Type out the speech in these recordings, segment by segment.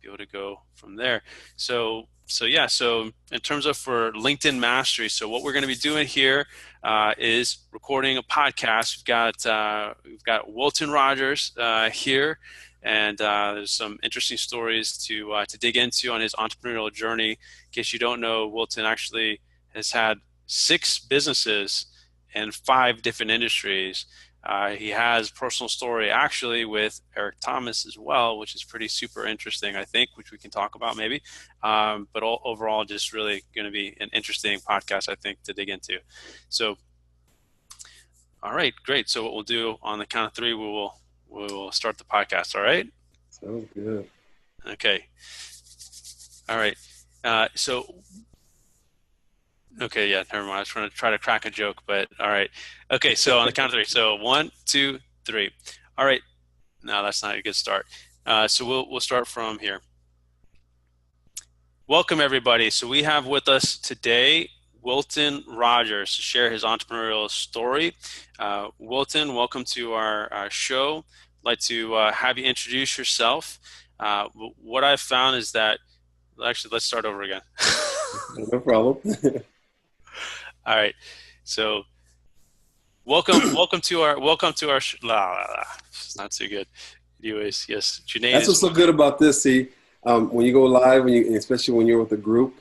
be able to go from there. So in terms of for LinkedIn Mastery, so what we're going to be doing here is recording a podcast. We've got Wilton Rogers here, and there's some interesting stories to dig into on his entrepreneurial journey. In case you don't know, Wilton actually has had 6 businesses in 5 different industries. He has a personal story actually with Eric Thomas as well, which is pretty super interesting, I think, which we can talk about maybe. But overall, just really going to be an interesting podcast, I think, to dig into. So, all right, great. So what we'll do on the count of 3, we will start the podcast. All right. Sounds good. Okay. All right. Okay, yeah, never mind. I was trying to crack a joke, but all right. Okay, so on the count of 3. So 1, 2, 3. All right. No, that's not a good start. So we'll start from here. Welcome, everybody. So we have with us today Wilton Rogers to share his entrepreneurial story. Wilton, welcome to our show. I'd like to have you introduce yourself. What I've found is that, actually, let's start over again. No problem. All right, so welcome to our it's not too good. Anyways, yes, Junaid. That's what's so good about this. See, when you go live, especially when you're with a group,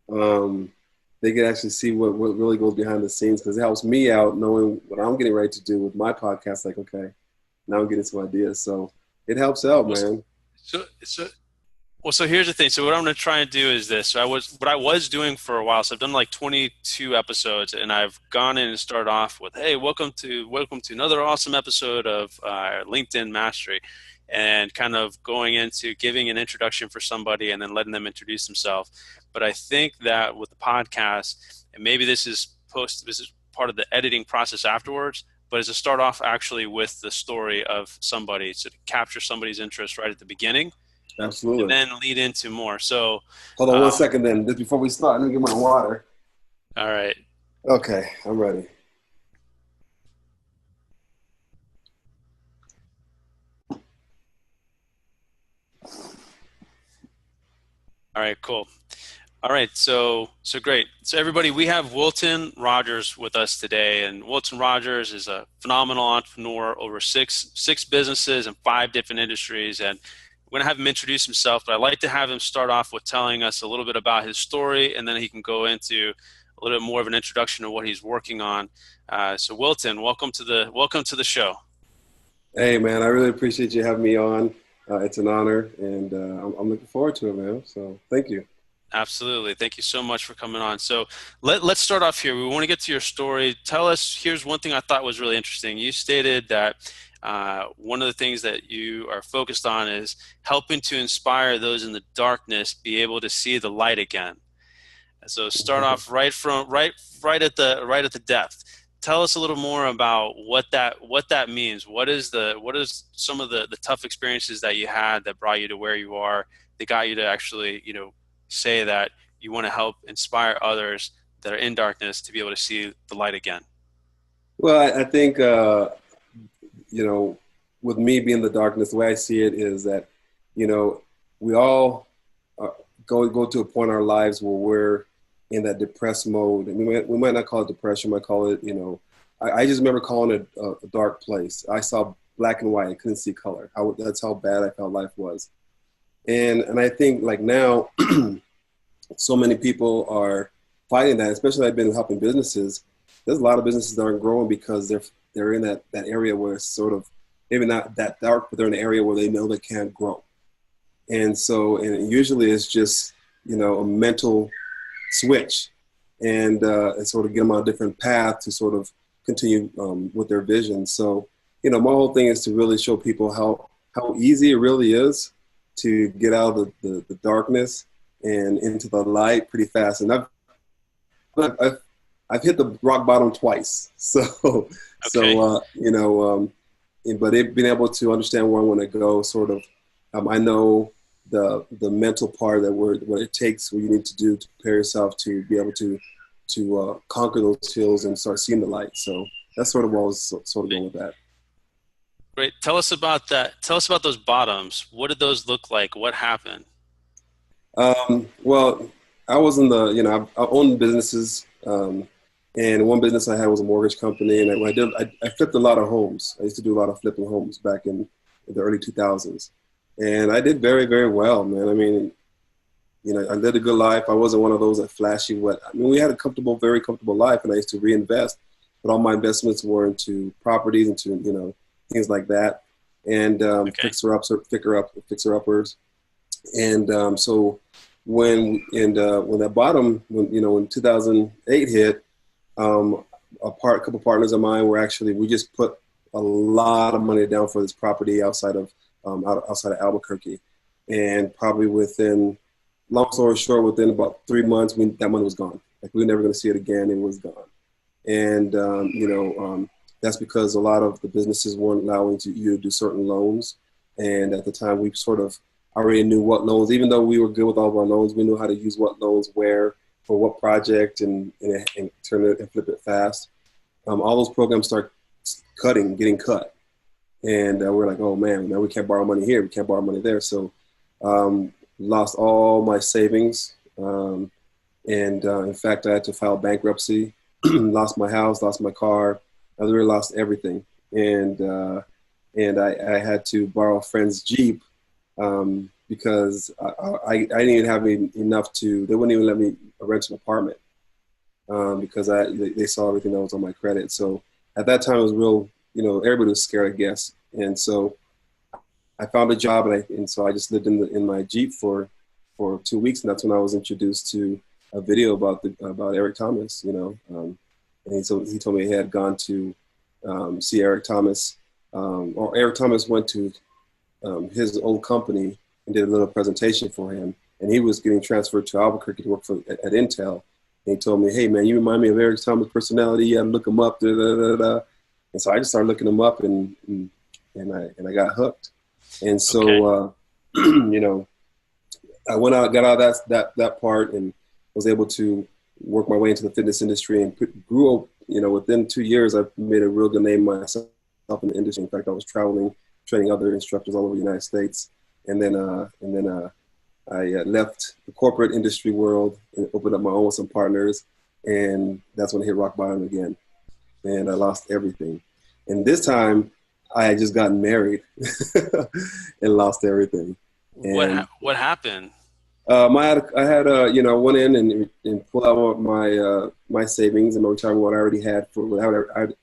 they can actually see what really goes behind the scenes, because it helps me out knowing what I'm getting ready to do with my podcast. Like, okay, now I'm getting some ideas, so it helps out, man. So here's the thing. So what I'm going to try and do is this. So what I was doing for a while. So I've done like 22 episodes, and I've gone in and started off with, "Hey, welcome to another awesome episode of LinkedIn Mastery," and kind of going into giving an introduction for somebody and then letting them introduce themselves. But I think that with the podcast, and maybe this is part of the editing process afterwards, but is to start off actually with the story of somebody, so to capture somebody's interest right at the beginning. Absolutely. And then lead into more. So hold on 1 second then. Just before we start, let me get my water. All right. Okay, I'm ready. All right, cool. All right, so great. So everybody, we have Wilton Rogers with us today, and Wilton Rogers is a phenomenal entrepreneur, over six businesses in 5 different industries, and we're going to have him introduce himself, but I'd like to have him start off with telling us a little bit about his story, and then he can go into a little bit more of an introduction of what he's working on. So Wilton, welcome to the show. Hey, man, I really appreciate you having me on. It's an honor, and I'm looking forward to it, man. So thank you. Absolutely. Thank you so much for coming on. So let's start off here. We want to get to your story. Tell us, here's one thing I thought was really interesting. You stated that one of the things that you are focused on is helping to inspire those in the darkness be able to see the light again. So start off right at the depth. Tell us a little more about what that means. What is some of the tough experiences that you had that brought you to where you are, that got you to actually, say that you want to help inspire others that are in darkness to be able to see the light again? Well, I think, with me being the darkness, the way I see it is that, we all go to a point in our lives where we're in that depressed mode. And we might not call it depression, we might call it, I just remember calling it a dark place. I saw black and white. I couldn't see color. That's how bad I felt life was. And I think like now, so many people are fighting that, especially I've been helping businesses. There's a lot of businesses that aren't growing because they're in that area where it's sort of maybe not that dark, but they're in an area where they know they can't grow. And usually it's just, a mental switch and sort of get them on a different path to sort of continue with their vision. So, my whole thing is to really show people how easy it really is to get out of the darkness and into the light pretty fast. And I've hit the rock bottom twice. So, but being able to understand where I want to go, sort of, I know the mental part that what it takes, what you need to do to prepare yourself to be able to conquer those hills and start seeing the light. So that's sort of what I was sort of going with that. Great. Tell us about that. Tell us about those bottoms. What did those look like? What happened? Well, I was in the, I owned businesses. And one business I had was a mortgage company. And I flipped a lot of homes. I used to do a lot of flipping homes back in the early 2000s. And I did very, very well, man. I mean, I lived a good life. I wasn't one of those that flashy. I mean, we had a comfortable, very comfortable life, and I used to reinvest. But all my investments were into properties, into things like that, and Okay. fixer uppers. And so when that bottom, when 2008 hit, a couple partners of mine we just put a lot of money down for this property outside of Albuquerque, and probably long story short, within about 3 months, that money was gone. Like, we were never going to see it again. It was gone. And that's because a lot of the businesses weren't allowing you to do certain loans. And at the time, we sort of already knew what loans, even though we were good with all of our loans, we knew how to use what loans where for what project, and turn it and flip it fast. All those programs start getting cut. And we're like, oh man, now we can't borrow money here. We can't borrow money there. So lost all my savings. And in fact, I had to file bankruptcy, lost my house, lost my car. I literally lost everything. And I had to borrow a friend's Jeep, because I didn't even have enough they wouldn't even let me rent an apartment, because they saw everything that was on my credit. So at that time, it was real, everybody was scared, I guess. And so I found a job, and so I just lived in my Jeep for 2 weeks, and that's when I was introduced to a video about Eric Thomas, and so he told me he had gone to see Eric Thomas, or Eric Thomas went to his old company and did a little presentation for him, and he was getting transferred to Albuquerque to work at Intel. And he told me, "Hey man, you remind me of Eric Thomas' personality. You got to look him up." Da, da, da, da. And so I just started looking him up, and I got hooked. And Okay. so I went out, got out of that part, and was able to work my way into the fitness industry, and grew up. Within 2 years, I made a real good name myself in the industry. In fact, I was traveling, training other instructors all over the United States, and then I left the corporate industry world and opened up my own with some partners, and that's when I hit rock bottom again, and I lost everything. And this time, I had just gotten married and lost everything. And What happened? went in and pulled out my savings and my retirement, what I already had for what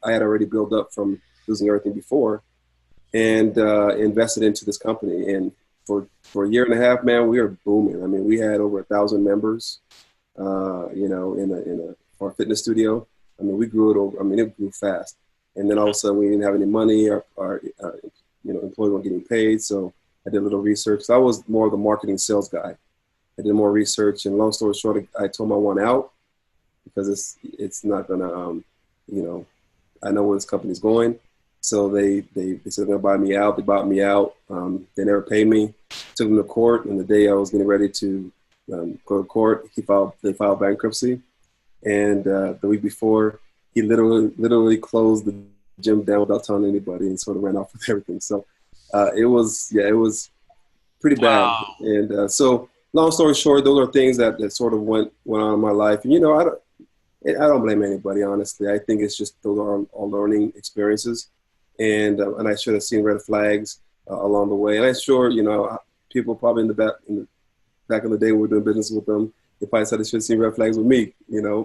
I had already built up from losing everything before, and invested into this company. And for a year and a half, man, we were booming. I mean, we had over 1,000 members, in our fitness studio. I mean, we grew it over. I mean, it grew fast. And then all of a sudden, we didn't have any money. Our employees weren't getting paid. So I did a little research. So I was more of the marketing sales guy. I did more research, and long story short, I told my one out, because it's not gonna, I know where this company's going. So they said they're gonna buy me out. They bought me out. They never paid me. Took them to court, and the day I was getting ready to go to court, they filed bankruptcy. And the week before, he literally closed the gym down without telling anybody, and sort of ran off with everything. So it was pretty bad. Wow. And so, long story short, those are things that sort of went on in my life. And I don't blame anybody, honestly. I think it's just those are all learning experiences, and I should have seen red flags along the way. And I'm sure people probably back in the day when we were doing business with them, they probably said they should have seen red flags with me.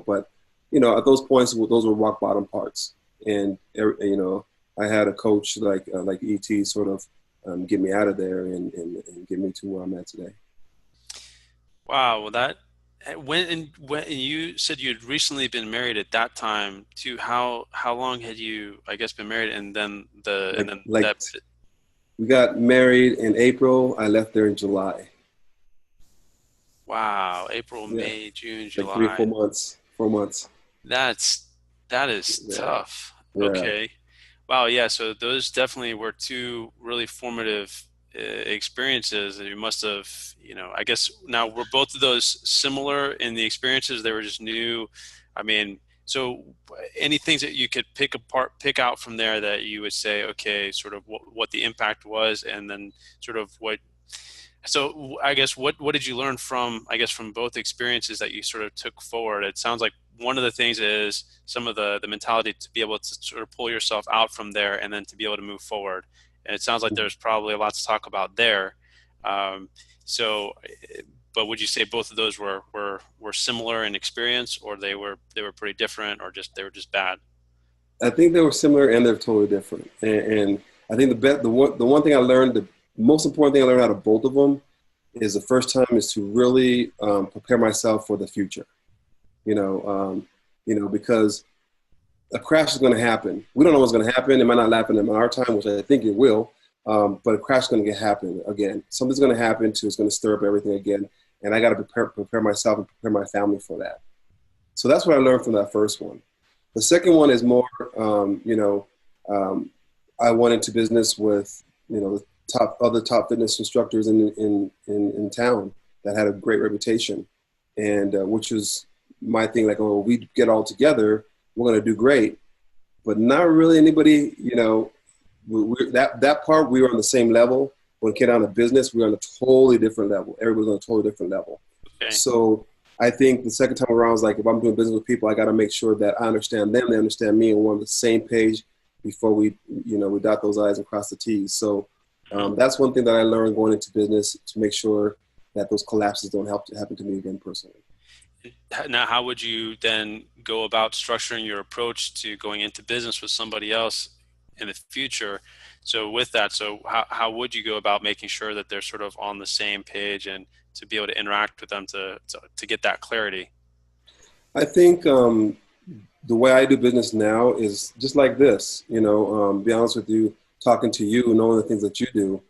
But at those points, those were rock bottom parts. And I had a coach like ET sort of get me out of there, and get me to where I'm at today. Wow. Well, when you said you had recently been married at that time too, how long had you, I guess, been married, and then Like like that. we got married in April. I left there in July. Wow, April, Yeah, May, June, like three or July. 4 months. 4 months. That is Yeah, tough. yeah. Okay. Wow, yeah, so those definitely were two really formative experiences that you must have, I guess now were both of those similar in the experiences? They were just new. I mean, so any things that you could pick out from there that you would say, okay, sort of what the impact was, and then sort of So I guess what did you learn from, I guess, from both experiences that you sort of took forward? It sounds like one of the things is some of the mentality to be able to sort of pull yourself out from there and then to be able to move forward. And it sounds like there's probably a lot to talk about there. Um, so, but would you say both of those were similar in experience, or they were pretty different, or just they were just bad? I think they were similar and they're totally different. And I think the one thing I learned, the most important thing I learned out of both of them is the first time is to really prepare myself for the future. Because a crash is going to happen. We don't know what's going to happen. It might not happen in our time, which I think it will, but a crash is going to happen again. Something's going to happen it's going to stir up everything again. And I got to prepare myself and prepare my family for that. So that's what I learned from that first one. The second one is more, I went into business with, the top fitness instructors in town that had a great reputation, and which was my thing. Like, oh, we get all together, we're going to do great, but not really anybody. That part we were on the same level. When it came down to business, we were on a totally different level. Everybody's on a totally different level. Okay. So I think the second time around was like, if I'm doing business with people, I got to make sure that I understand them, they understand me, and we're on the same page before we dot those I's and cross the T's. So that's one thing that I learned going into business, to make sure that those collapses don't happen to me again personally. Now, how would you then go about structuring your approach to going into business with somebody else in the future? So with that, how would you go about making sure that they're sort of on the same page and to be able to interact with them to get that clarity? I think the way I do business now is just like this. Be honest with you, talking to you, knowing the things that you do.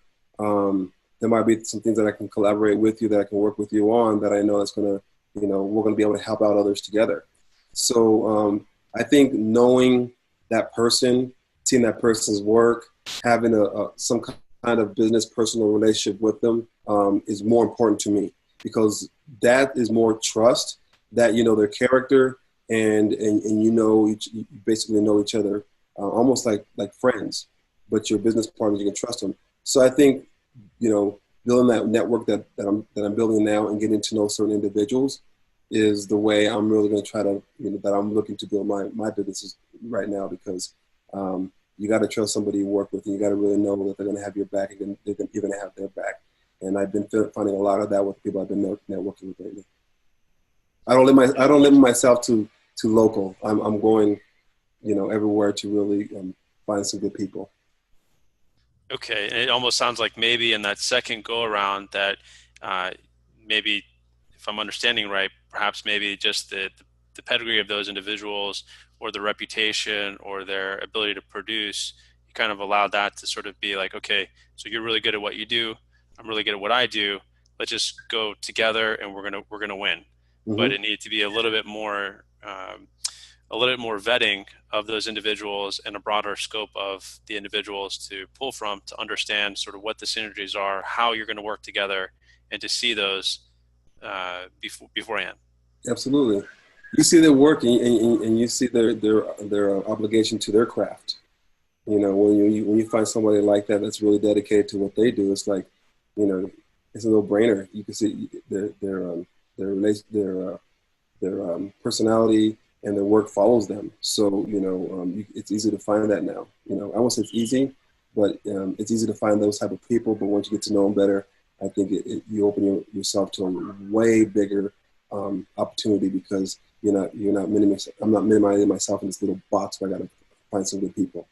There might be some things that I can collaborate with you, that I can work with you on, that I know that's going to, we're going to be able to help out others together. So I think knowing that person, seeing that person's work, having some kind of business personal relationship with them is more important to me, because that is more trust, that their character and you basically know each other almost like friends, but your business partners, you can trust them. So I think building that network that I'm building now and getting to know certain individuals is the way I'm really going to try to that I'm looking to build my businesses right now, because you got to trust somebody you work with, and you got to really know that they're going to have your back, and you're going to have their back. And I've been finding a lot of that with people I've been networking with lately. I don't limit myself to local. I'm going, everywhere to really find some good people. Okay, and it almost sounds like maybe in that second go around that maybe, if I'm understanding right, perhaps maybe just the pedigree of those individuals, or the reputation, or their ability to produce, you kind of allowed that to sort of be like, okay, so you're really good at what you do, I'm really good at what I do, let's just go together and we're gonna win. Mm-hmm. But it needed to be a little bit more vetting of those individuals and a broader scope of the individuals to pull from, to understand sort of what the synergies are, how you're going to work together, and to see those beforehand. Absolutely. You see their work, and you see their obligation to their craft. When you find somebody like that that's really dedicated to what they do, it's like, it's a no-brainer. You can see their personality and their work follows them. So it's easy to find that now. I won't say it's easy, but it's easy to find those type of people. But once you get to know them better, I think you open yourself to a way bigger opportunity, because I'm not minimizing myself in this little box where I got to find some good people.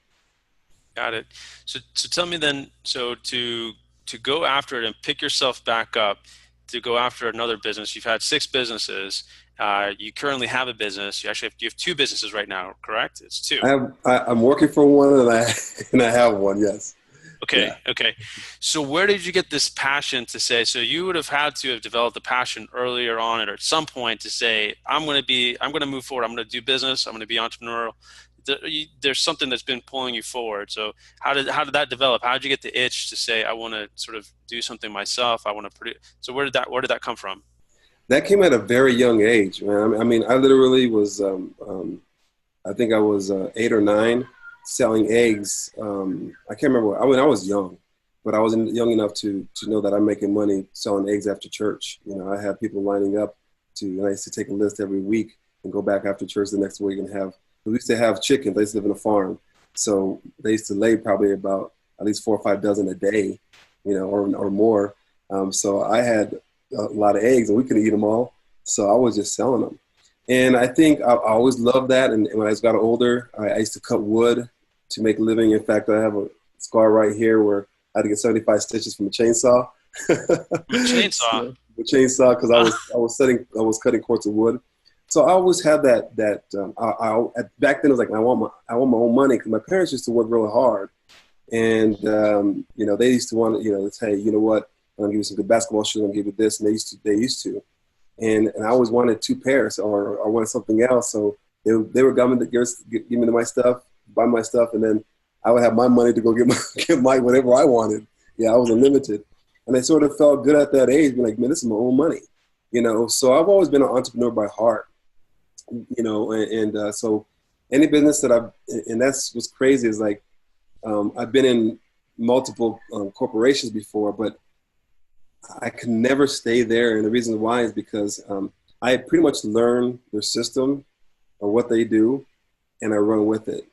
Got it. So tell me then, so to go after it and pick yourself back up, to go after another business, you've had 6 businesses. You currently have a business. You have 2 businesses right now, correct? It's 2. I'm working for one, and I have one. Yes. Okay. Yeah. Okay. So where did you get this passion to say, so you would have had to have developed the passion earlier on, or at some point, to say, I'm going to move forward. I'm going to do business. I'm going to be entrepreneurial. There's something that's been pulling you forward. So how did that develop? How did you get the itch to say, I want to sort of do something myself? I want to produce. So where did that come from? That came at a very young age, man. I mean, I literally was, I think I was 8 or 9, selling eggs. I can't remember. I was young, but I wasn't young enough to know that I'm making money selling eggs after church. You know, I had people lining up and I used to take a list every week and go back after church the next week and we used to have chickens. I used to live in a farm. So they used to lay probably about at least 4 or 5 dozen a day, you know, or more. So I had a lot of eggs and we couldn't eat them all. So I was just selling them. And I think I always loved that. And when I got older, I used to cut wood to make a living. In fact, I have a scar right here where I had to get 75 stitches from a chainsaw. Chainsaw. So, the chainsaw, because I was cutting cords of wood. So I always had that. Back then it was like I want my own money because my parents used to work really hard, and you know, they used to want, you know, say, you know what, I'm gonna give you some good basketball shoes. I'm gonna give you this, and they used to. And I always wanted 2 pairs or wanted something else. So they were coming to give me my stuff, buy my stuff, and then I would have my money to go get my whatever I wanted. Yeah, I was unlimited. And I sort of felt good at that age, being like, man, this is my own money. You know, so I've always been an entrepreneur by heart, you know, and so any business and that's what's crazy is like, I've been in multiple corporations before, but I could never stay there. And the reason why is because I pretty much learn their system or what they do, and I run with it.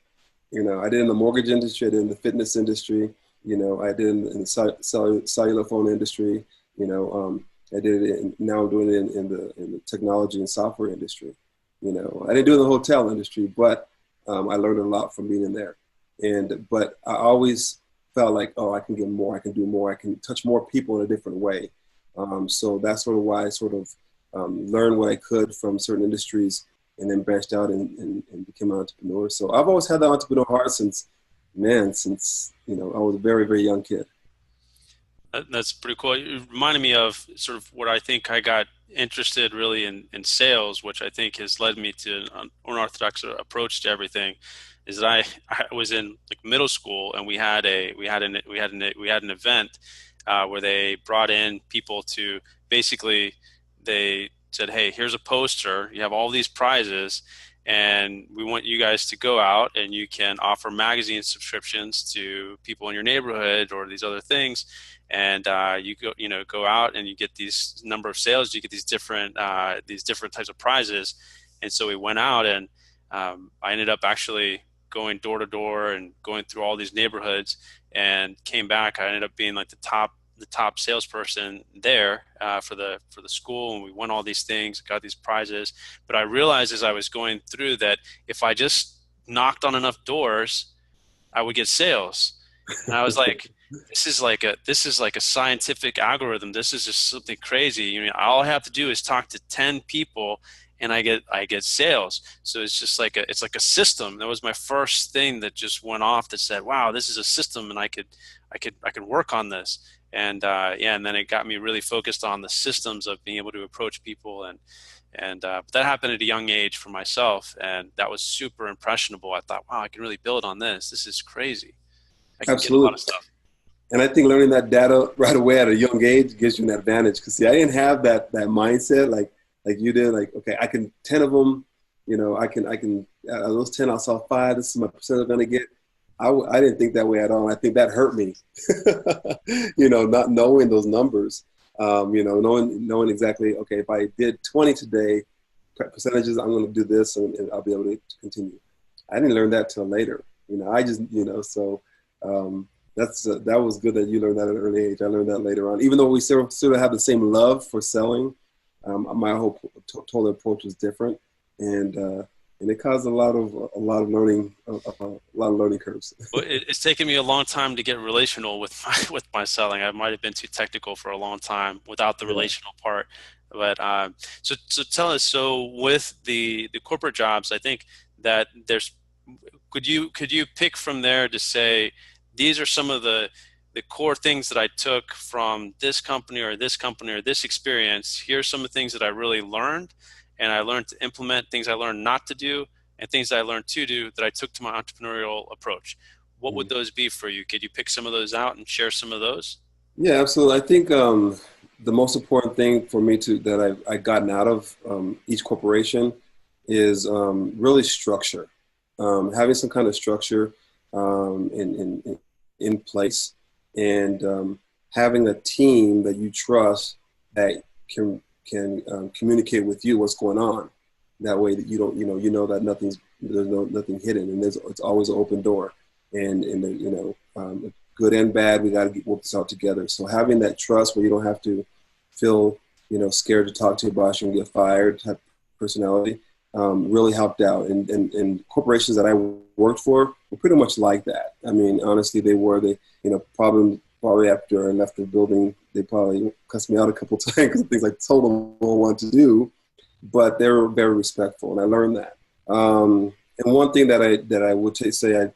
You know, I did in the mortgage industry, I did in the fitness industry, you know, I did in the cellular phone industry, you know, I did it now I'm doing it in the technology and software industry. You know, I didn't do it in the hotel industry, but I learned a lot from being in there. But I always felt like, oh, I can get more, I can do more, I can touch more people in a different way. So that's sort of why I sort of learned what I could from certain industries and then branched out and became an entrepreneur. So I've always had that entrepreneur heart since, you know, I was a very, very young kid. That's pretty cool. It reminded me of sort of what I think I got interested really in sales, which I think has led me to an unorthodox approach to everything. Is that I was in like middle school and we had an event where they brought in people to basically, they said, hey, here's a poster, you have all these prizes, and we want you guys to go out and you can offer magazine subscriptions to people in your neighborhood or these other things. And you go out and you get these number of sales, you get these different types of prizes. And so we went out and I ended up actually going door to door and going through all these neighborhoods, and came back. I ended up being like the top salesperson there for the school, and we won all these things, got these prizes. But I realized as I was going through that if I just knocked on enough doors, I would get sales. And I was like, this is like a scientific algorithm. This is just something crazy. You know, all I have to do is talk to 10 people and I get sales. So it's just like it's like a system. That was my first thing that just went off that said, wow, this is a system and I could work on this. And and then it got me really focused on the systems of being able to approach people, and but that happened at a young age for myself, and that was super impressionable. I thought, wow, I can really build on this. This is crazy. I can Absolutely. get a lot of stuff. And I think learning that data right away at a young age gives you an advantage. Because see, I didn't have that mindset like you did. Like, okay, I can 10 of them. You know, I can those 10, I'll sell 5. This is my percent I'm gonna get. I didn't think that way at all. I think that hurt me. You know, not knowing those numbers. You know, knowing exactly, okay, if I did 20 today, percentages, I'm going to do this and I'll be able to continue. I didn't learn that till later. You know, I just, you know, so that was good that you learned that at an early age. I learned that later on. Even though we sort of have the same love for selling, my whole total approach was different. And it caused a lot of learning curves. Well, it's taken me a long time to get relational with my selling. I might have been too technical for a long time without the relational part. But so tell us. So with the corporate jobs, I think that could you pick from there to say these are some of the core things that I took from this company or this experience. Here's some of the things that I really learned. And I learned to implement things I learned not to do and things that I learned to do that I took to my entrepreneurial approach. What would those be for you? Could you pick some of those out and share some of those? Yeah, absolutely. I think the most important thing for me that I've gotten out of each corporation is really structure. Having some kind of structure in place. and having a team that you trust that can communicate with you what's going on. That way that you don't, that nothing hidden, and it's always an open door, and good and bad, we got to work this out together. So having that trust where you don't have to feel, scared to talk to your boss and get fired type personality really helped out. And corporations that I worked for were pretty much like that. I mean, honestly, they were. Probably after I left the building, they probably cussed me out a couple times because of things I told them what I wanted to do. But they were very respectful, and I learned that. And one thing that I would say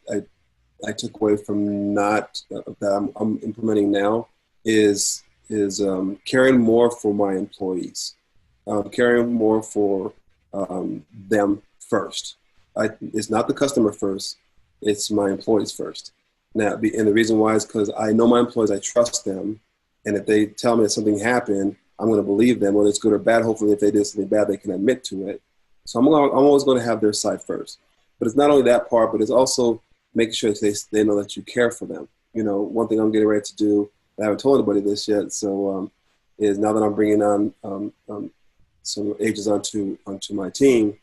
I took away from that I'm implementing now is caring more for my employees, caring more for them first. It's not the customer first; it's my employees first. Now, and the reason why is because I know my employees, I trust them, and if they tell me that something happened, I'm going to believe them, whether it's good or bad. Hopefully, if they did something bad, they can admit to it. So I'm always going to have their side first. But it's not only that part, but it's also making sure that they know that you care for them. One thing I'm getting ready to do, I haven't told anybody this yet, so is now that I'm bringing on some agents onto my team,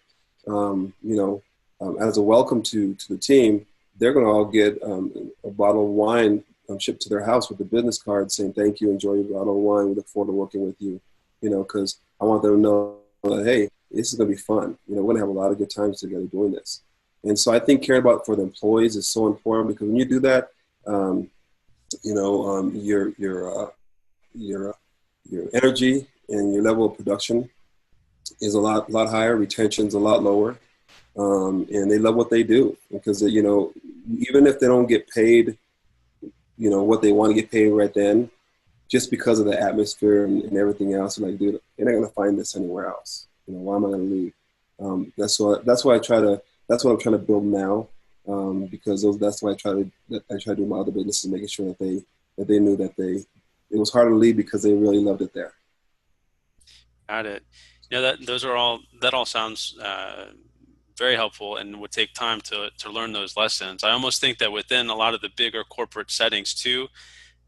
as a welcome to the team, they're going to all get a bottle of wine shipped to their house with a business card saying, thank you, enjoy your bottle of wine, we look forward to working with you, because I want them to know that, hey, this is going to be fun. We're going to have a lot of good times together doing this. And so I think caring for the employees is so important, because when you do that, your energy and your level of production is a lot higher, retention's a lot lower. And they love what they do, because, even if they don't get paid, what they want to get paid right then, just because of the atmosphere and everything else, like, dude, they're not going to find this anywhere else. Why am I going to leave? That's what I'm trying to build now, because that's why I try to do my other businesses, making sure that they knew that it was hard to leave because they really loved it there. Got it. That all sounds very helpful, and would take time to learn those lessons. I almost think that within a lot of the bigger corporate settings too,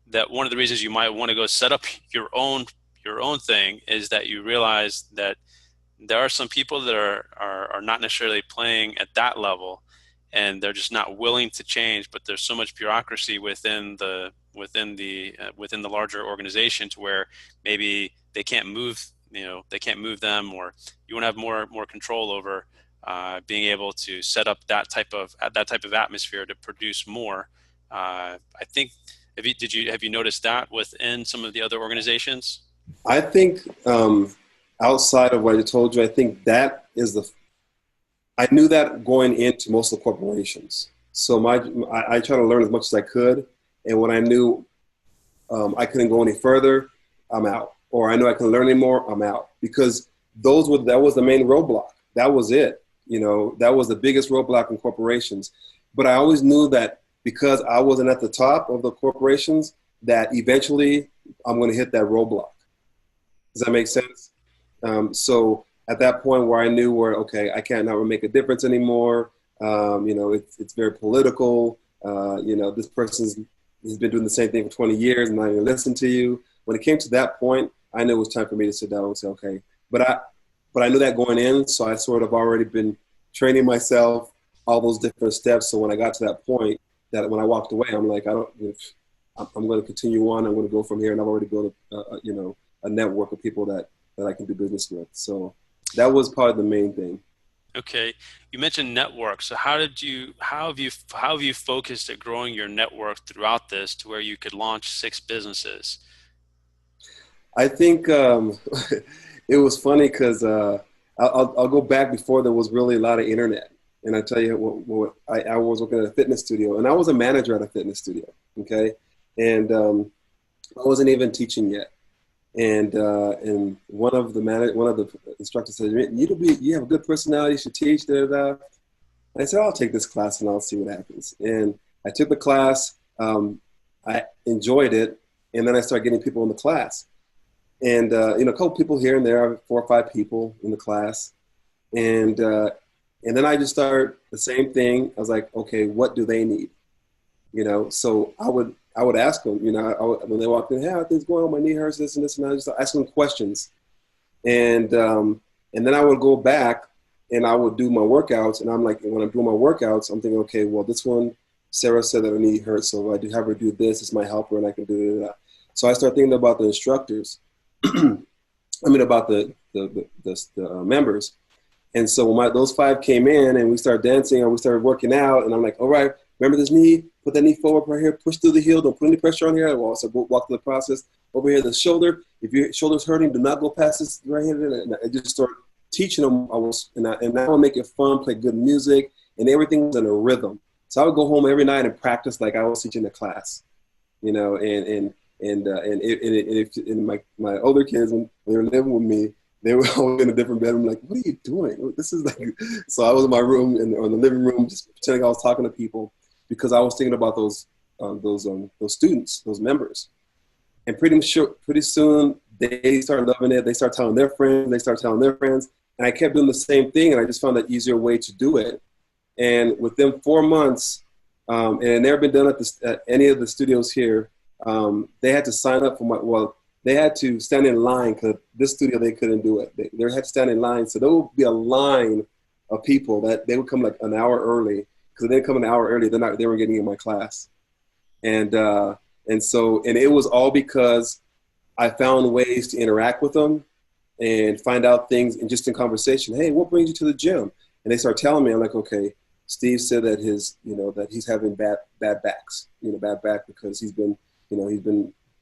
that one of the reasons you might want to go set up your own thing is that you realize that there are some people that are not necessarily playing at that level, and they're just not willing to change. But there's so much bureaucracy within the larger organization to where maybe they can't move them, or you want to have more control over being able to set up that type of atmosphere to produce more. I think have you noticed that within some of the other organizations? I think outside of what I told you, I think that is I knew that going into most of the corporations. So I try to learn as much as I could, and when I knew I couldn't go any further, I'm out. Or I knew I couldn't learn anymore, I'm out. Because that was the main roadblock. That was it. That was the biggest roadblock in corporations. But I always knew that because I wasn't at the top of the corporations, that eventually I'm going to hit that roadblock. Does that make sense? So at that point where I knew okay, I can't now make a difference anymore. It's very political. This person's been doing the same thing for 20 years and not even listen to you. When it came to that point, I knew it was time for me to sit down and say, okay. But I knew that going in, so I sort of already been training myself, all those different steps. So when I got to that point, that when I walked away, I'm like, I'm going to continue on. I'm going to go from here, and I've already built a network of people that I can do business with. So that was probably the main thing. Okay, you mentioned network. So how have you focused at growing your network throughout this to where you could launch 6 businesses? I think it was funny because I'll go back before there was really a lot of internet. And I tell you, I was working at a fitness studio, and I was a manager at a fitness studio. Okay, and I wasn't even teaching yet. And one of the instructors said, "You have a good personality. You should teach." I said, "I'll take this class and I'll see what happens." And I took the class. I enjoyed it, and then I started getting people in the class. And a couple people here and there, 4 or 5 people in the class, and then I just started the same thing. I was like, okay, what do they need? So I would I would ask them, when they walked in, hey, how things going? My knee hurts, this and this, and I just ask them questions. And then I would go back and I would do my workouts. And I'm like, when I'm doing my workouts, I'm thinking, okay, well, this one, Sarah said that her knee hurts, so if I do have her do this, it's my helper, and I can do that. So I start thinking about the instructors. About the members. And so when those 5 came in and we started dancing and we started working out, and I'm like, all right, remember this knee, put that knee forward right here, push through the heel, don't put any pressure on here. I will also walk through the process. Over here, the shoulder, if your shoulder's hurting, do not go past this right here. And I just started teaching them. And now I make it fun, play good music, and everything was in a rhythm. So I would go home every night and practice like I was teaching a class, and my older kids, when they were living with me, they were all in a different bedroom, like, what are you doing? This is like, so I was in my room or in the living room, just pretending I was talking to people, because I was thinking about those students, those members. And pretty soon they started loving it. They started telling their friends, and I kept doing the same thing. And I just found an easier way to do it. And within 4 months, and it never been done at any of the studios here, they had to sign up for they had to stand in line, because this studio, they couldn't do it. They had to stand in line. So there would be a line of people that they would come like an hour early, because if they come an hour early, they weren't getting in my class. And it was all because I found ways to interact with them and find out things, and just in conversation, hey, what brings you to the gym? And they start telling me, I'm like, okay, Steve said that that he's having bad backs, bad back, because he's been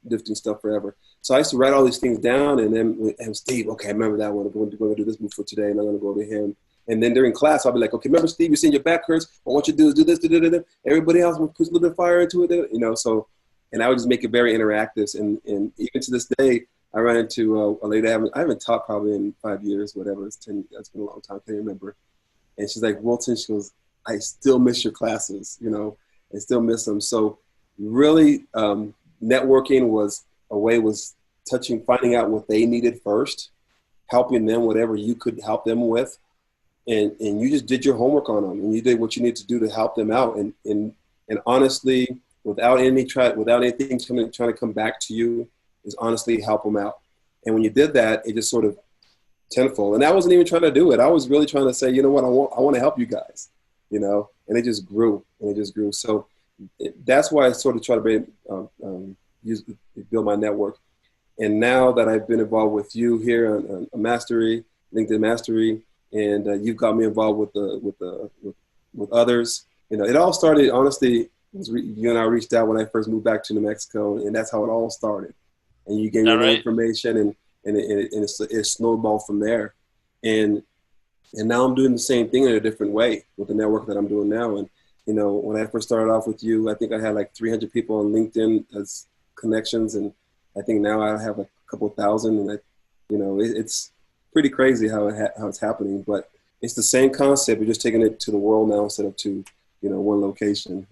lifting stuff forever. So I used to write all these things down, and then Steve, okay, I remember that one. I'm going to do this move for today, and I'm going to go to him. And then during class, I'll be like, okay, remember, Steve, you're saying your back hurts. What I want you to do is do this, da-da-da-da. Everybody else will put a little bit of fire into it, So, and I would just make it very interactive. And even to this day, I ran into a lady I haven't taught probably in 5 years, whatever. That's been a long time. I can't remember. And she's like, Wilton, she goes, I still miss your classes, I still miss them. So really, networking was finding out what they needed first, helping them whatever you could help them with, and you just did your homework on them, and you did what you need to do to help them out, and honestly, without anything trying to come back to you, is honestly help them out. And when you did that, it just sort of tenfold. And I wasn't even trying to do it. I was really trying to say, you know what, I want to help you guys, and it just grew. So that's why I sort of try to build my network. And now that I've been involved with you here on Mastery, LinkedIn Mastery, and you've got me involved with others, it all started, honestly, you and I reached out when I first moved back to New Mexico, and that's how it all started. And you gave me the information, and it snowballed from there. And now I'm doing the same thing in a different way with the network that I'm doing now. And, when I first started off with you, I think I had like 300 people on LinkedIn as connections. And I think now I have like a couple thousand, and it's pretty crazy how it's happening, but it's the same concept. We're just taking it to the world now instead of to, one location,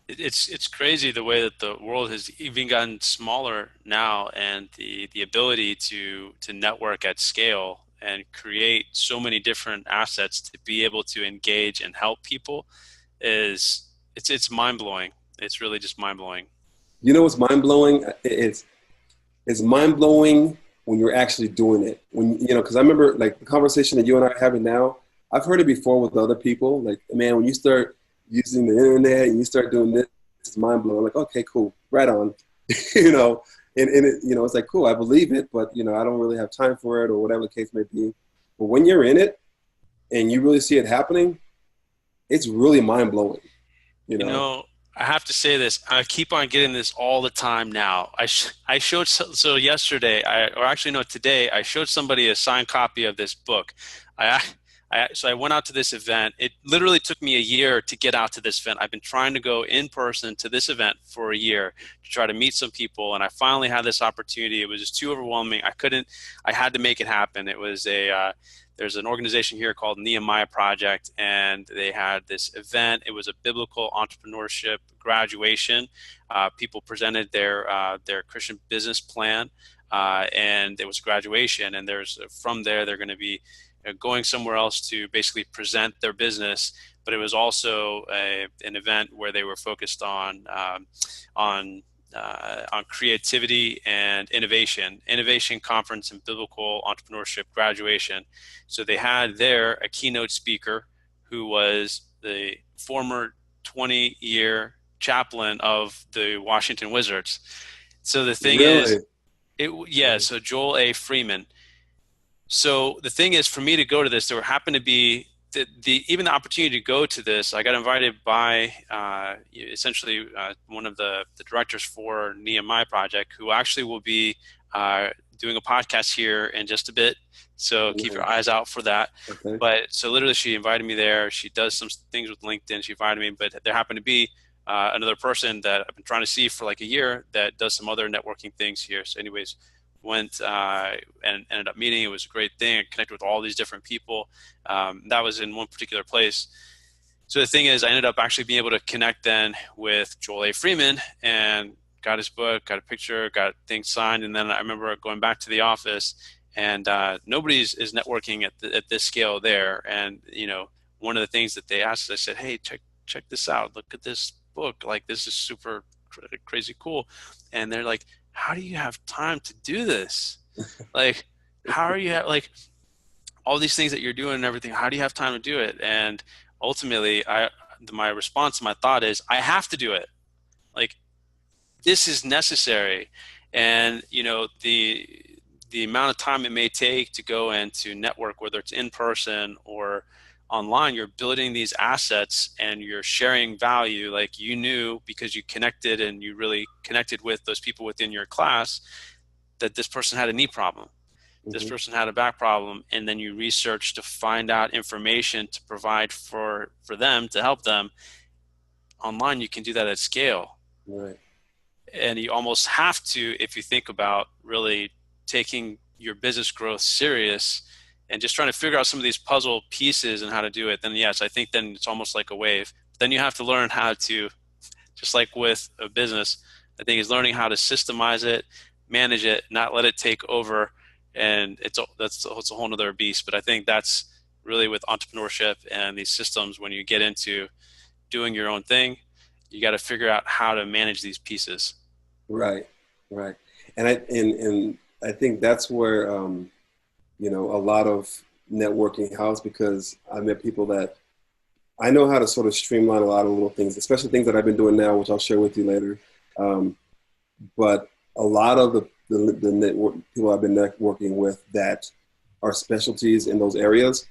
It's crazy the way that the world has even gotten smaller now, and the ability to network at scale and create so many different assets to be able to engage and help people it's mind-blowing. It's really just mind-blowing. What's mind-blowing? It's mind-blowing when you're actually doing it. When because I remember like the conversation that you and I are having now, I've heard it before with other people. Like, man, when you start using the internet and you start doing this, it's mind-blowing. Like, okay, cool, right on. And it, it's like, cool, I believe it, but I don't really have time for it, or whatever the case may be. But when you're in it and you really see it happening, it's really mind-blowing. I have to say this. I keep on getting this all the time now. I showed, so yesterday, today, I showed somebody a signed copy of this book. So I went out to this event. It literally took me a year to get out to this event. I've been trying to go in person to this event for a year to try to meet some people, and I finally had this opportunity. It was just too overwhelming. I had to make it happen. It was there's an organization here called Nehemiah Project, and they had this event. It was a biblical entrepreneurship graduation. People presented their Christian business plan, and it was graduation. And from there, they're going to be going somewhere else to basically present their business. but it was also an event where they were focused on creativity and innovation conference and biblical entrepreneurship graduation. So they had there a keynote speaker who was the former 20-year chaplain of the Washington Wizards. So the thing is, so Joel A. Freeman. So the thing is, for me to go to this, there happened to be even the opportunity to go to this. I got invited by essentially one of the directors for Nehemiah Project, who actually will be doing a podcast here in just a bit. So keep your eyes out for that. Okay. But so literally, she invited me there. She does some things with LinkedIn. She invited me, but there happened to be another person that I've been trying to see for like a year that does some other networking things here. So anyways, went and ended up meeting. It was a great thing. I connected with all these different people. That was in one particular place. So the thing is, I ended up actually being able to connect then with Joel A. Freeman and got his book, got a picture, got things signed. And then I remember going back to the office, and nobody is networking at this scale there. And, one of the things that they asked, I said, hey, check this out. Look at this book. Like, this is super crazy cool. And they're like, how do you have time to do this? Like, how are you like all these things that you're doing and everything? How do you have time to do it? And ultimately, my response, my thought is, I have to do it. Like, this is necessary. And, the amount of time it may take to go and to network, whether it's in person or online, you're building these assets and you're sharing value. Like, you knew because you connected and you really connected with those people within your class that this person had a knee problem. This person had a back problem, and then you research to find out information to provide for them, to help them. Online, you can do that at scale. Right. And you almost have to, if you think about really taking your business growth serious and just trying to figure out some of these puzzle pieces and how to do it, then yes, I think then it's almost like a wave. Then you have to learn how to, just like with a business, I think is learning how to systemize it, manage it, not let it take over. And it's a whole nother beast. But I think that's really with entrepreneurship and these systems, when you get into doing your own thing, you got to figure out how to manage these pieces. Right. And I think that's where, a lot of networking helps, because I met people that I know how to sort of streamline a lot of little things, especially things that I've been doing now, which I'll share with you later. But a lot of the network people I've been networking with that are specialties in those areas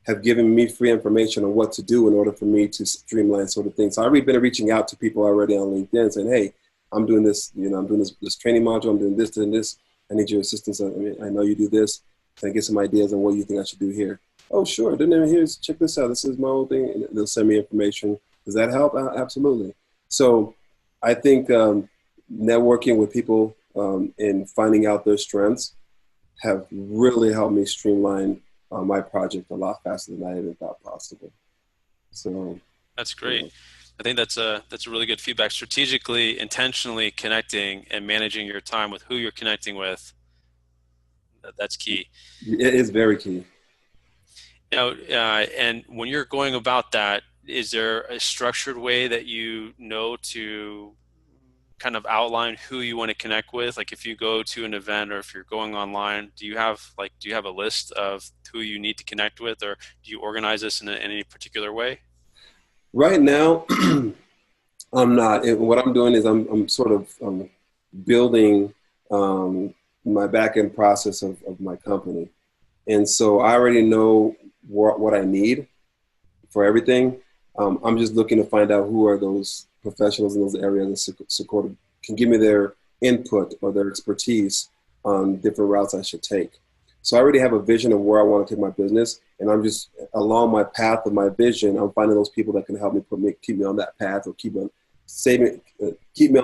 have given me free information on what to do in order for me to streamline sort of things. So I've already been reaching out to people already on LinkedIn saying, hey, I'm doing this, I'm doing this training module, I'm doing this and this. I need your assistance. I know you do this. Can I get some ideas on what you think I should do here? Oh, sure. Then check this out. This is my whole thing. And they'll send me information. Does that help? Absolutely. So I think networking with people and finding out their strengths have really helped me streamline my project a lot faster than I even thought possible. So that's great. I think that's a really good feedback. Strategically, intentionally connecting and managing your time with who you're connecting with. That's key. It is very key. And when you're going about that, is there a structured way that you know to kind of outline who you want to connect with? Like, if you go to an event or if you're going online, do you have a list of who you need to connect with, or do you organize this in any particular way? Right now, I'm not. What I'm doing is I'm sort of building my back-end process of my company. And so I already know what I need for everything. I'm just looking to find out who are those professionals in those areas that can give me their input or their expertise on different routes I should take. So I already have a vision of where I want to take my business, and I'm just along my path of my vision. I'm finding those people that can help me keep me on that path, or keep me on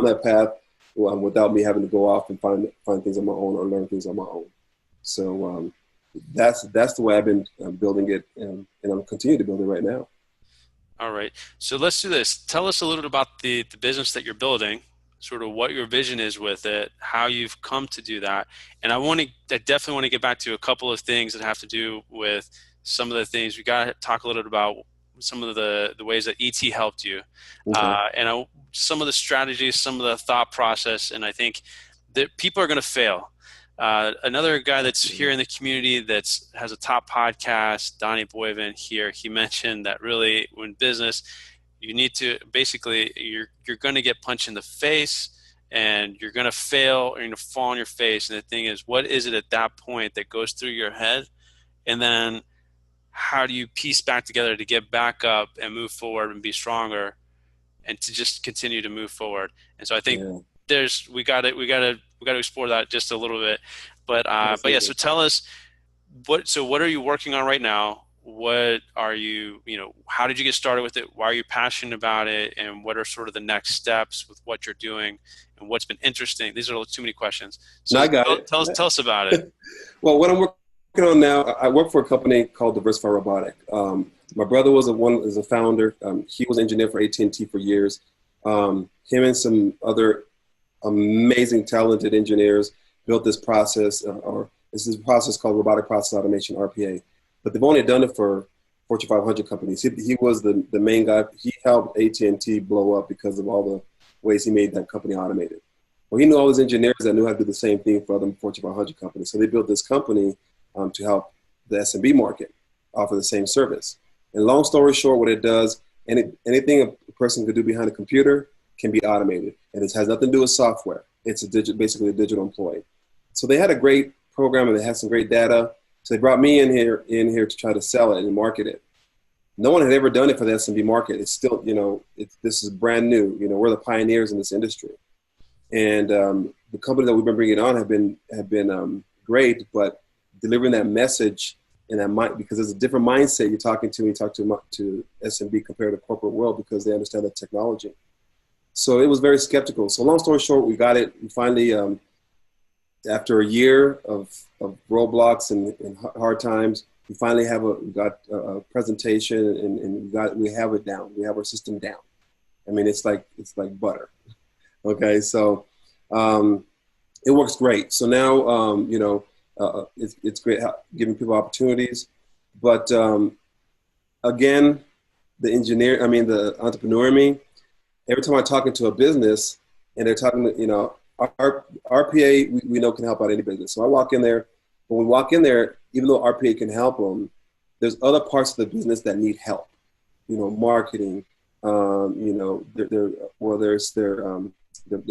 that path without me having to go off and find things on my own or learn things on my own. So that's the way I've been building it, and I'm continuing to build it right now. All right. So let's do this. Tell us a little bit about the business that you're building, sort of what your vision is with it, how you've come to do that. And I definitely want to get back to a couple of things that have to do with some of the things we got to talk a little bit about, some of the ways that ET helped you, Okay. some of the strategies, some of the thought process, and I think that people are going to fail. Another guy that's here in the community that's has a top podcast, Donnie Boyven here, he mentioned that really when business, you need to basically you're going to get punched in the face and you're going to fail or you're going to fall on your face. And the thing is, what is it at that point that goes through your head? And then how do you piece back together to get back up and move forward and be stronger and to just continue to move forward? And so I think Yeah. we got to explore that just a little bit. But yeah, so Absolutely. tell us what are you working on right now? What are you, how did you get started with it? Why are you passionate about it? And what are sort of the next steps with what you're doing and what's been interesting? These are too many questions. No, So I got tell us about it. it. Well, what I'm working on now, I work for a company called Diversify Robotic. My brother is a founder. He was an engineer for AT&T for years. Him and some other amazing, talented engineers built this process, or this is a process called Robotic Process Automation, RPA. But they've only done it for Fortune 500 companies. He was the main guy. He helped AT&T blow up because of all the ways he made that company automated. Well, he knew all his engineers that knew how to do the same thing for other Fortune 500 companies. So they built this company to help the SMB market offer the same service. And long story short, what it does, anything a person could do behind a computer can be automated. And it has nothing to do with software. It's basically a digital employee. So they had a great program and they had some great data. So they brought me in here to try to sell it and market it. No one had ever done it for the SMB market. It's still, this is brand new. We're the pioneers in this industry. And the company that we've been bringing on have been great, but delivering that message and that mind, because there's a different mindset you're talking to when you talk to SMB compared to corporate world, because they understand the technology. So it was very skeptical. So long story short, we got it. We finally, after a year of roadblocks and hard times, we finally got a presentation and we have it down. We have our system down. I mean, it's like butter. Okay, so it works great. So now, it's great giving people opportunities. But again, the entrepreneur in me, every time I'm talking to a business and they're talking, our RPA, we know can help out any business. So I walk in there. When we walk in there, even though RPA can help them, there's other parts of the business that need help. Marketing, their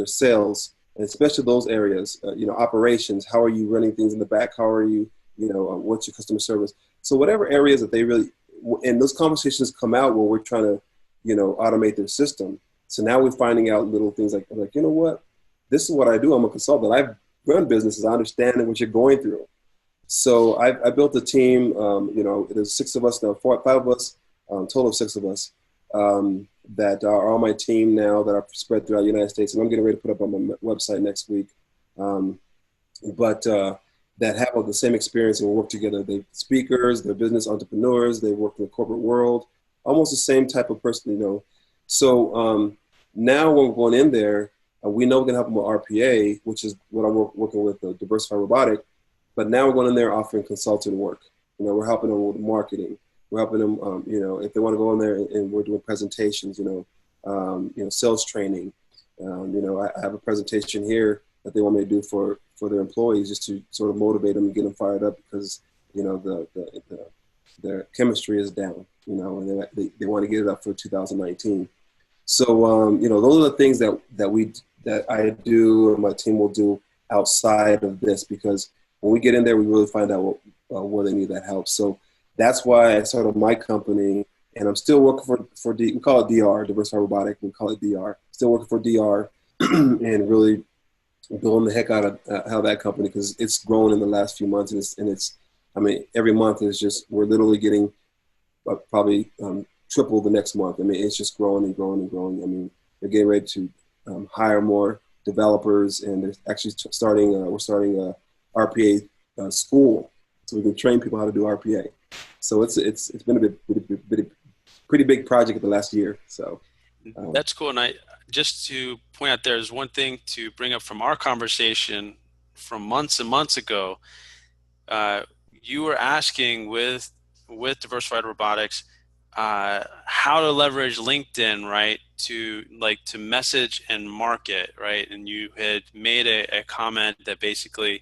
sales, and especially those areas, operations. How are you running things in the back? How are you, what's your customer service? So whatever areas that they really, and those conversations come out where we're trying to, automate their system. So now we're finding out little things like, you know what, this is what I do. I'm a consultant. I've run businesses. I understand what you're going through. So I built a team. There's 6 of us now, 5 of us, total of 6 of us. That are on my team now that are spread throughout the United States. And I'm getting ready to put up on my website next week. But that have all the same experience and work together. They're speakers, they're business entrepreneurs, they work in the corporate world, almost the same type of person, So now when we're going in there, we know we can help them with RPA, which is what I'm working with, Diversify Robotic. But now we're going in there offering consulting work. We're helping them with marketing. We're helping them, if they want to go in there and we're doing presentations, sales training. I have a presentation here that they want me to do for their employees, just to sort of motivate them and get them fired up, because, their chemistry is down, and they want to get it up for 2019. So, those are the things that I do and my team will do outside of this, because when we get in there, we really find out where they need that help. So that's why I started my company, and I'm still working we call it DR, Diversify Robotic. We call it DR. Still working for DR and really building the heck out of how that company, because it's grown in the last few months, and it's every month is just, we're literally getting probably triple the next month. It's just growing and growing and growing. They're getting ready to hire more developers, and they're actually we're starting a RPA school, so we can train people how to do RPA. So it's been a pretty big project in the last year. So that's cool. And just to point out, there's one thing to bring up from our conversation from months and months ago. You were asking with Diversified Robotics, how to leverage LinkedIn, right, to message and market, right? And you had made a comment that basically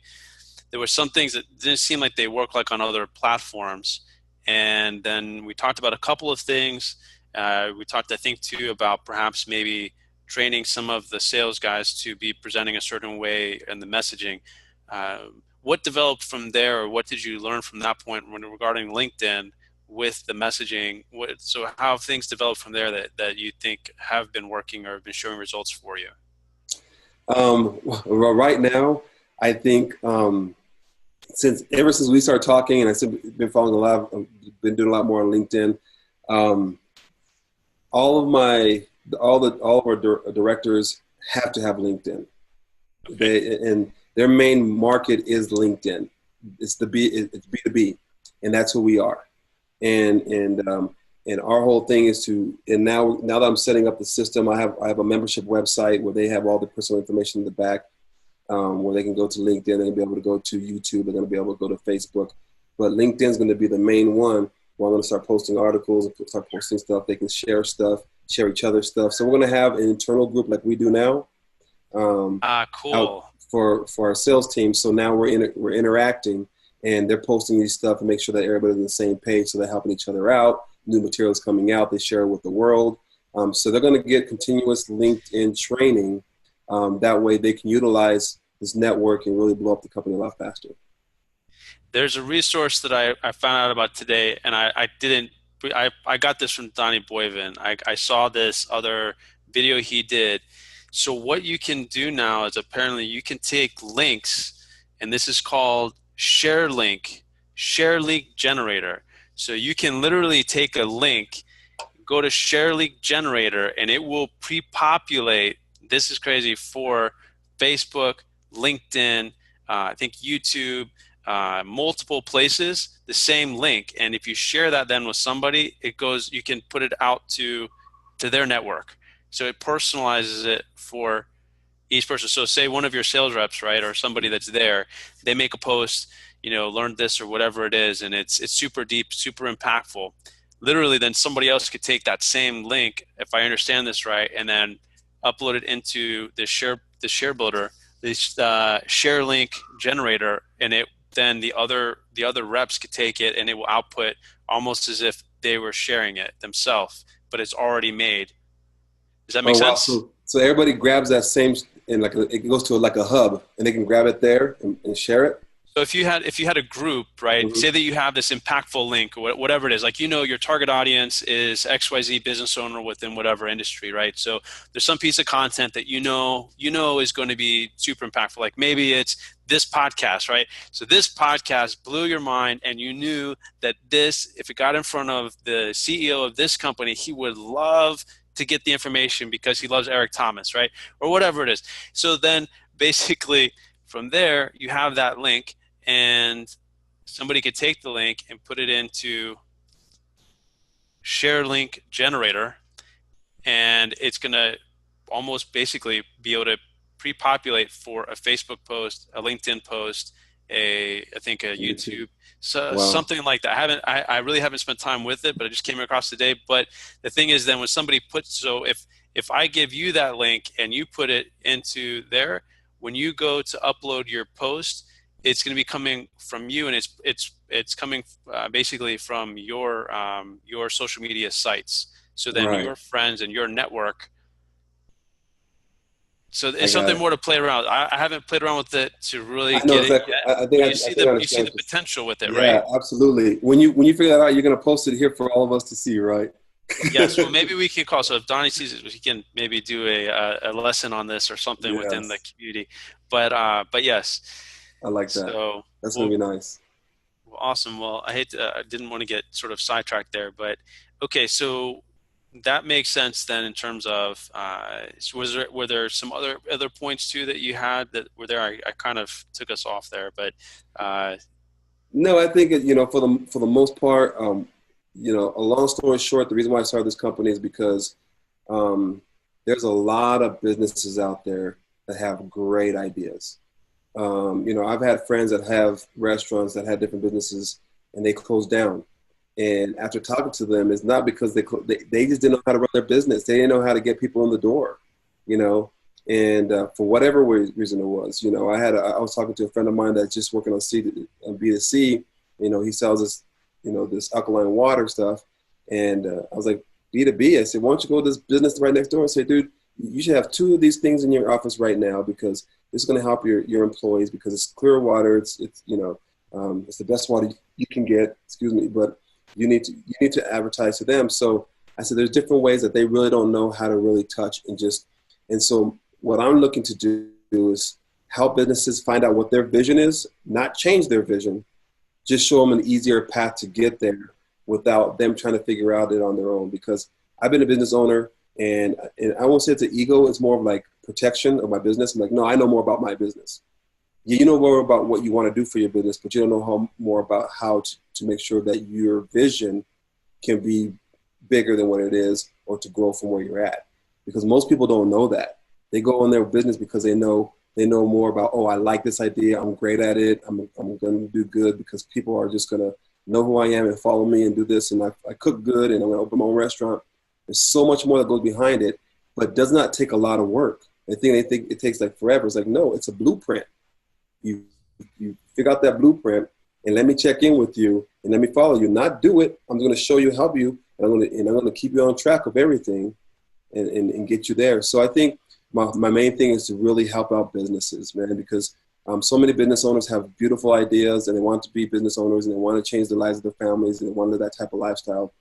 there were some things that didn't seem like they work like on other platforms. And then we talked about a couple of things. We talked, I think, too, about perhaps maybe training some of the sales guys to be presenting a certain way in the messaging. Uh, what developed from there, or what did you learn from that point when regarding LinkedIn with the messaging? So how have things developed from there that you think have been working or have been showing results for you? Well, right now, I think ever since we started talking, and I've been following a lot, been doing a lot more on LinkedIn. Um, all of our directors have to have LinkedIn. Okay. And their main market is LinkedIn. It's it's B2B, and that's who we are. And our whole thing is and now that I'm setting up the system, I have a membership website where they have all the personal information in the back, where they can go to LinkedIn, they're gonna be able to go to YouTube, they're gonna be able to go to Facebook, but LinkedIn is gonna be the main one where I'm gonna start posting articles and start posting stuff. They can share stuff, share each other's stuff. So we're gonna have an internal group like we do now, out Cool. for our sales team. So now we're interacting, and they're posting these stuff and make sure that everybody's on the same page. So they're helping each other out. New materials coming out, they share it with the world. So they're going to get continuous LinkedIn training. That way they can utilize this network and really blow up the company a lot faster. There's a resource that I found out about today, and I didn't. I got this from Donnie Boyven. I saw this other video he did. So what you can do now is apparently you can take links, and this is called share link generator. So you can literally take a link, go to share link generator, and it will pre-populate. This is crazy for Facebook, LinkedIn, I think YouTube, multiple places, the same link. And if you share that then with somebody, it goes, you can put it out to their network. So it personalizes it for each person. So say one of your sales reps, right, or somebody that's there, they make a post, learn this or whatever it is, and it's super deep, super impactful. Literally, then somebody else could take that same link, if I understand this right, and then upload it into the share builder, this share link generator, and then the other reps could take it and it will output almost as if they were sharing it themselves, but it's already made. Does that make Oh wow! sense? So everybody grabs that same, and it goes to like a hub, and they can grab it there and share it. So if you had a group, right? Mm-hmm. Say that you have this impactful link, or whatever it is, like your target audience is XYZ business owner within whatever industry, right? So there's some piece of content that is going to be super impactful. Like maybe it's this podcast, right? So this podcast blew your mind, and you knew that if it got in front of the CEO of this company, he would love to get the information because he loves Eric Thomas, right? Or whatever it is. So then basically from there, you have that link, and somebody could take the link and put it into share link generator, and it's going to almost basically be able to pre-populate for a Facebook post, a LinkedIn post, I think a YouTube, so Wow. something like that. I really haven't spent time with it, but I just came across today. But the thing is, then when somebody if I give you that link and you put it into there, when you go to upload your post, it's going to be coming from you, and it's coming basically from your social media sites. So then Right. your friends and your network. So I it's got something it. more to play around. I haven't played around with it to really I know get it exactly. yet, but I think I you see understand. the potential with it, right? Yeah, absolutely. When you figure that out, you're gonna post it here for all of us to see, right? Yes. Well, maybe we can call. So if Donnie sees it, he can maybe do a lesson on this or something within the Yes, community. But yes. I like that. So That's gonna well, be nice. well, awesome. Well, I didn't want to get sort of sidetracked there, but okay. So that makes sense then in terms of so were there some other points too that you had that were there? I kind of took us off there, but uh, No, I think for the most part, a long story short, the reason why I started this company is because um, there's a lot of businesses out there that have great ideas. I've had friends that have restaurants that had different businesses and they closed down. And after talking to them, it's not because they just didn't know how to run their business. They didn't know how to get people in the door, you know. And for whatever reason it was, you know, I was talking to a friend of mine that's just working on B2C. You know, he sells this, you know, this alkaline water stuff. And I was like, B2B. I said, why don't you go to this business right next door and say, dude, you should have 2 of these things in your office right now because this is going to help your employees because it's clear water. It's you know, it's the best water you can get. Excuse me, but you need to advertise to them. So I said, there's different ways that they really don't know how to really touch and so what I'm looking to do is help businesses find out what their vision is, not change their vision, just show them an easier path to get there without them trying to figure out it on their own. Because I've been a business owner, and I won't say it's an ego, it's more of like protection of my business. I'm like, no, I know more about my business. Yeah, you know more about what you want to do for your business, but you don't know more about how to make sure that your vision can be bigger than what it is or to grow from where you're at. Because most people don't know that. They go in their business because they know more about, oh, I like this idea. I'm great at it. I'm going to do good because people are just going to know who I am and follow me and do this. And I cook good and I'm going to open my own restaurant. There's so much more that goes behind it, but it does not take a lot of work. They think it takes like forever. It's like, no, it's a blueprint. You figure out that blueprint and let me check in with you and let me follow you. Not do it. I'm going to show you, help you, and I'm going to keep you on track of everything and get you there. So I think my main thing is to really help out businesses, man, because so many business owners have beautiful ideas and they want to be business owners and they want to change the lives of their families and they want to live that type of lifestyle,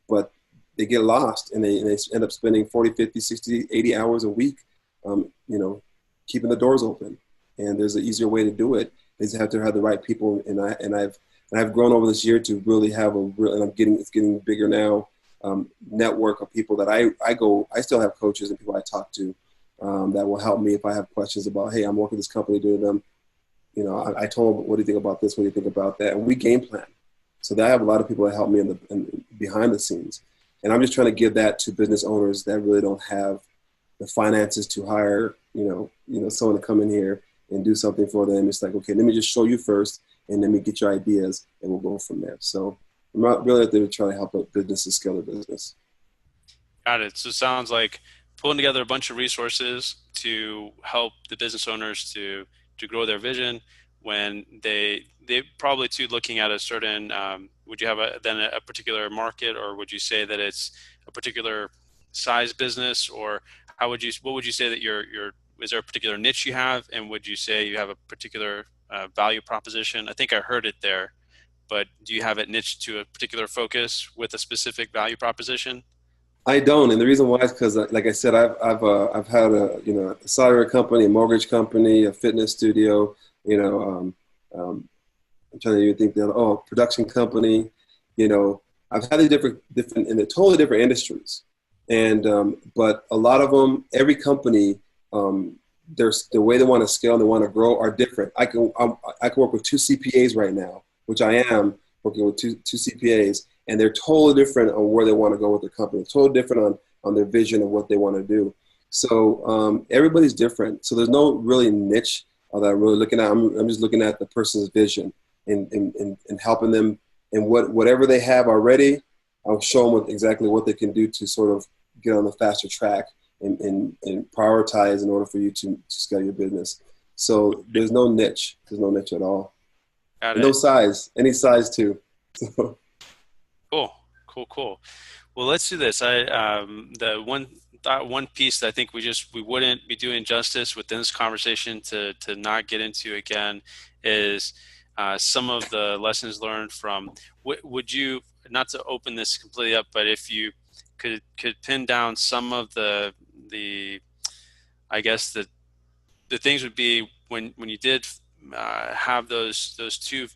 but they get lost and they end up spending 40, 50, 60, 80 hours a week, you know, keeping the doors open. And there's an easier way to do it. They just have to have the right people. And I've grown over this year to really have and it's getting bigger now, network of people that I still have coaches and people I talk to that will help me if I have questions about, hey, I'm working with this company doing them. You know, I told them, what do you think about this? What do you think about that? And we game plan. So I have a lot of people that help me in behind the scenes. And I'm just trying to give that to business owners that really don't have the finances to hire, you know, someone to come in here and do something for them. It's like, okay, let me just show you first and let me get your ideas and we'll go from there. So I'm not really out there to try to help businesses scale their business. Got it. So it sounds like pulling together a bunch of resources to help the business owners to grow their vision when they probably too looking at a certain, would you have a particular market, or would you say that it's a particular size business, or what would you say that is there a particular niche you have, and would you say you have a particular value proposition? I think I heard it there, but do you have it niched to a particular focus with a specific value proposition? I don't, and the reason why is because, like I said, I've had a software company, a mortgage company, a fitness studio. I'm trying to even think that production company. You know, I've had these different in the totally different industries, and but a lot of them, every company, there's the way they want to scale and they want to grow are different. I can work with 2 CPAs right now, which I am working with two CPAs. And they're totally different on where they want to go with the company, totally different on their vision of what they want to do. So everybody's different. So there's no really niche that I'm really looking at. I'm just looking at the person's vision and helping them in whatever they have already. I'll show them exactly what they can do to sort of get on the faster track and prioritize in order for you to scale your business. So there's no niche. There's no niche at all. No size, any size too. Cool. Well, let's do this. The one piece that I think we wouldn't be doing justice within this conversation to not get into again is some of the lessons learned from. Would you, not to open this completely up, but if you could pin down some of the I guess the things would be when you did have those 2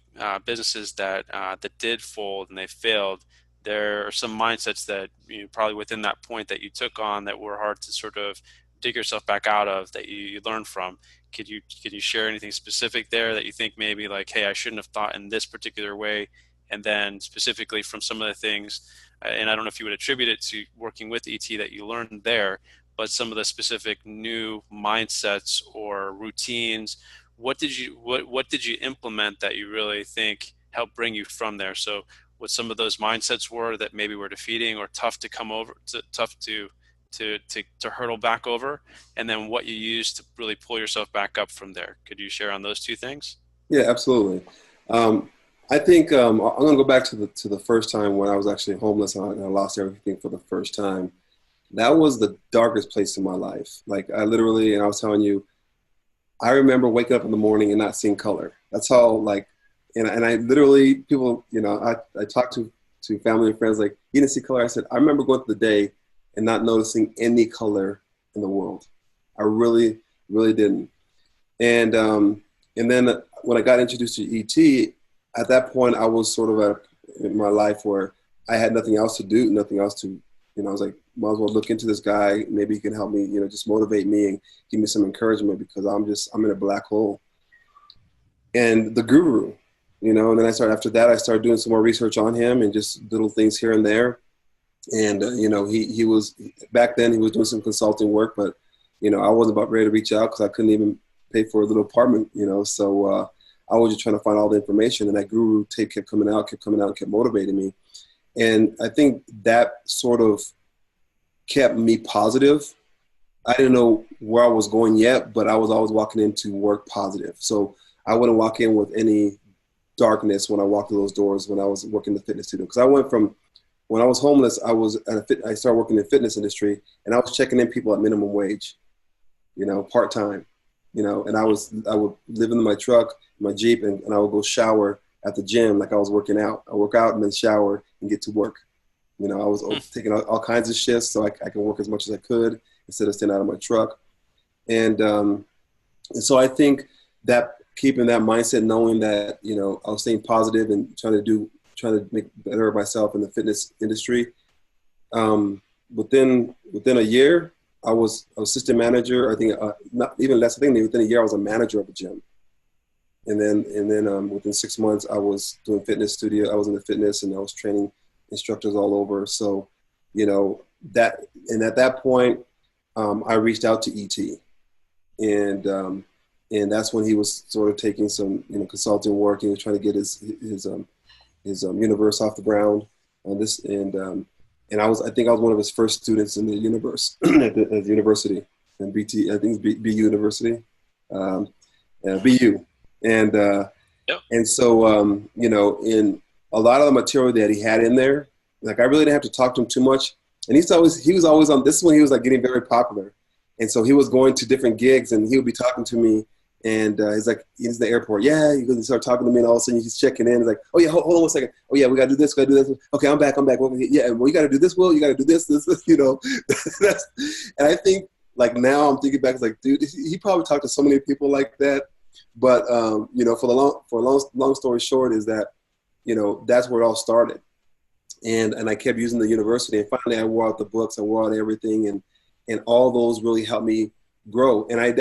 businesses that did fold and they failed. There are some mindsets that probably within that point that you took on that were hard to sort of dig yourself back out of that you learned from. Could you share anything specific there that you think maybe like, hey, I shouldn't have thought in this particular way, and then specifically from some of the things, and I don't know if you would attribute it to working with ET that you learned there, but some of the specific new mindsets or routines. What did you implement that you really think helped bring you from there? So what some of those mindsets were that maybe were defeating or tough to come over, tough to hurdle back over, and then what you use to really pull yourself back up from there. Could you share on those two things? Yeah, absolutely. I think I'm going to go back to the first time when I was actually homeless and I lost everything for the first time. That was the darkest place in my life. Like I literally, and I was telling you, I remember waking up in the morning and not seeing color. That's how like, and I literally, people, you know, I talked to family and friends like, you didn't see color? I said, I remember going through the day and not noticing any color in the world. I really, really didn't. And then when I got introduced to ET, at that point I was sort of in my life where I had nothing else to do, nothing else to, you know, I was like, might as well look into this guy. Maybe he can help me, you know, just motivate me and give me some encouragement because I'm in a black hole. And the guru, you know, and then after that, I started doing some more research on him and just little things here and there. And, you know, he was, back then he was doing some consulting work, but, you know, I wasn't about ready to reach out because I couldn't even pay for a little apartment, you know, so I was just trying to find all the information, and that guru tape kept coming out, kept motivating me. And I think that sort of kept me positive. I didn't know where I was going yet, but I was always walking into work positive. So I wouldn't walk in with any darkness when I walked through those doors when I was working in the fitness studio. Because I went from, when I was homeless, I started working in the fitness industry, and I was checking in people at minimum wage, you know, part-time, you know, and I would live in my truck, my Jeep, and I would go shower at the gym like I was working out. I work out and then shower and get to work. You know, I was taking all kinds of shifts so I can work as much as I could instead of staying out of my truck. And so I think that keeping that mindset, knowing that, you know, I was staying positive and trying to make better of myself in the fitness industry. Within a year, I was assistant manager. I think not even less. I think within a year I was a manager of a gym. And then within 6 months I was doing fitness studio. I was in the fitness and I was training instructors all over. So, you know, and at that point I reached out to ET, and that's when he was sort of taking some, you know, consulting work. He was trying to get his universe off the ground on this. And I think I was one of his first students in the universe at the university, and BT, I think it's BU University, BU. And so, you know, in a lot of the material that he had in there, like I really didn't have to talk to him too much. And he was always on, this is when he was like getting very popular. And so he was going to different gigs and he would be talking to me, and he's like, he's in the airport. Yeah. He started talking to me, and all of a sudden he's checking in. He's like, oh yeah, hold on 1 second. Oh yeah, we got to do this. Okay, I'm back. Well, yeah. Well, you got to do this. Will, you got to do this, you know, and I think like now I'm thinking back, it's like, dude, he probably talked to so many people like that. But, you know, for a long story short is that, you know, that's where it all started. And I kept using the university, and finally I wore out the books, I wore out everything. And all those really helped me grow. And I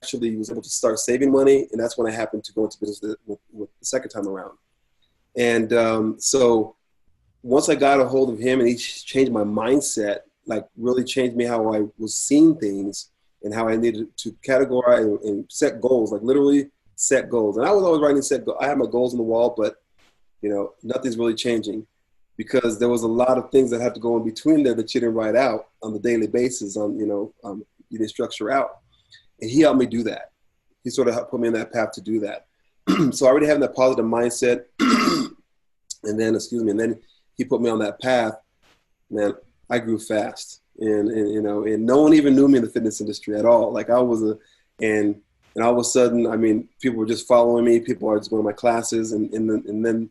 actually was able to start saving money. And that's when I happened to go into business with the second time around. And so once I got a hold of him and he changed my mindset, like really changed me how I was seeing things and how I needed to categorize and set goals, like literally set goals. And I was always writing I had my goals on the wall, but, you know, nothing's really changing because there was a lot of things that had to go in between there that you didn't write out on the daily basis, you didn't structure out. And he helped me do that. He sort of helped put me in that path to do that. So I already having that positive mindset. and then he put me on that path. Man, I grew fast. And you know, and no one even knew me in the fitness industry at all. Like I was and all of a sudden, I mean, people were just following me. People are just going to my classes. And then